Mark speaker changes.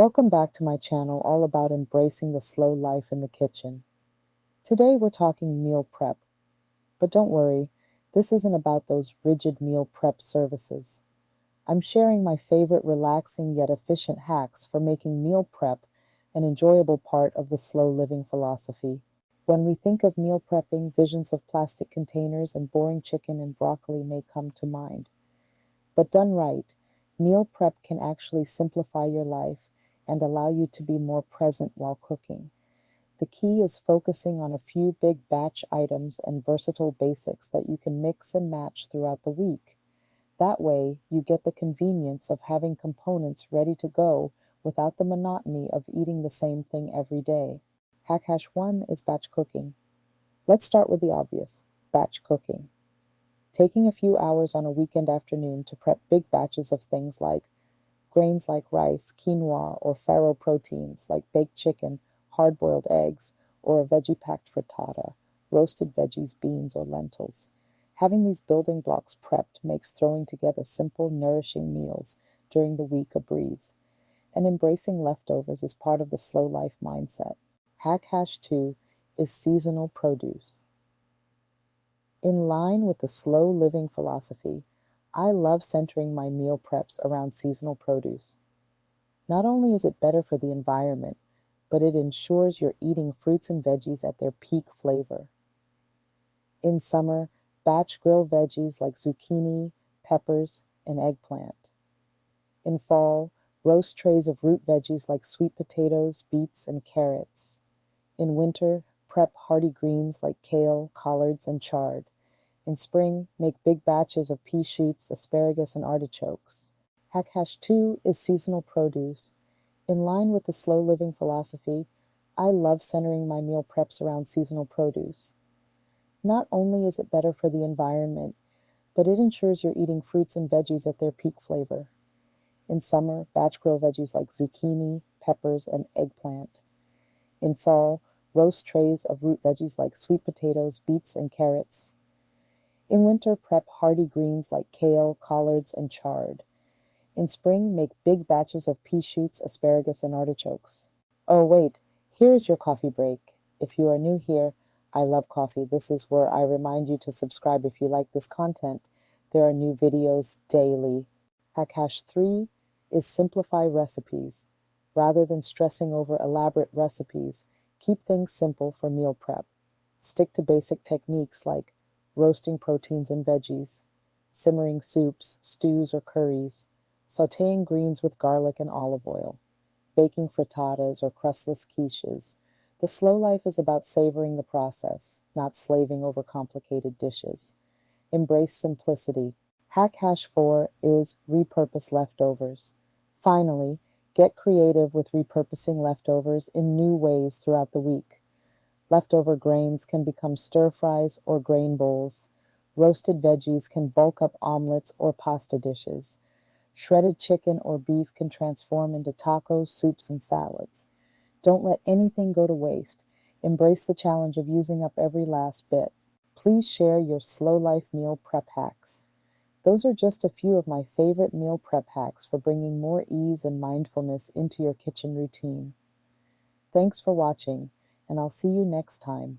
Speaker 1: Welcome back to my channel all about embracing the slow life in the kitchen. Today we're talking meal prep, but don't worry, this isn't about those rigid meal prep services. I'm sharing my favorite relaxing yet efficient hacks for making meal prep an enjoyable part of the slow living philosophy. When we think of meal prepping, visions of plastic containers and boring chicken and broccoli may come to mind. But done right, meal prep can actually simplify your life and allow you to be more present while cooking. The key is focusing on a few big batch items and versatile basics that you can mix and match throughout the week. That way, you get the convenience of having components ready to go without the monotony of eating the same thing every day. Hack hash 1 is batch cooking. Let's start with the obvious, batch cooking. Taking a few hours on a weekend afternoon to prep big batches of things like grains like rice, quinoa, or farro proteins like baked chicken, hard-boiled eggs, or a veggie-packed frittata, roasted veggies, beans, or lentils. Having these building blocks prepped makes throwing together simple, nourishing meals during the week a breeze. And embracing leftovers is part of the slow life mindset. Hack hash 2 is seasonal produce. In line with the slow living philosophy, I love centering my meal preps around seasonal produce. Not only is it better for the environment, but it ensures you're eating fruits and veggies at their peak flavor. In summer, batch grill veggies like zucchini, peppers, and eggplant. In fall, roast trays of root veggies like sweet potatoes, beets, and carrots. In winter, prep hearty greens like kale, collards, and chard. In spring, make big batches of pea shoots, asparagus, and artichokes. Hack hash 2 is seasonal produce. In line with the slow living philosophy, I love centering my meal preps around seasonal produce. Not only is it better for the environment, but it ensures you're eating fruits and veggies at their peak flavor. In summer, batch grill veggies like zucchini, peppers, and eggplant. In fall, roast trays of root veggies like sweet potatoes, beets, and carrots. In winter, prep hearty greens like kale, collards, and chard. In spring, make big batches of pea shoots, asparagus, and artichokes. Oh, wait, here's your coffee break. If you are new here, I love coffee. This is where I remind you to subscribe if you like this content. There are new videos daily. Hack hash 3 is simplify recipes. Rather than stressing over elaborate recipes, keep things simple for meal prep. Stick to basic techniques like roasting proteins and veggies, simmering soups, stews, or curries, sautéing greens with garlic and olive oil, baking frittatas or crustless quiches. The slow life is about savoring the process, not slaving over complicated dishes. Embrace simplicity. Hack hash 4 is repurpose leftovers. Finally, get creative with repurposing leftovers in new ways throughout the week. Leftover grains can become stir-fries or grain bowls. Roasted veggies can bulk up omelets or pasta dishes. Shredded chicken or beef can transform into tacos, soups, and salads. Don't let anything go to waste. Embrace the challenge of using up every last bit. Please share your slow life meal prep hacks. Those are just a few of my favorite meal prep hacks for bringing more ease and mindfulness into your kitchen routine. Thanks for watching, and I'll see you next time.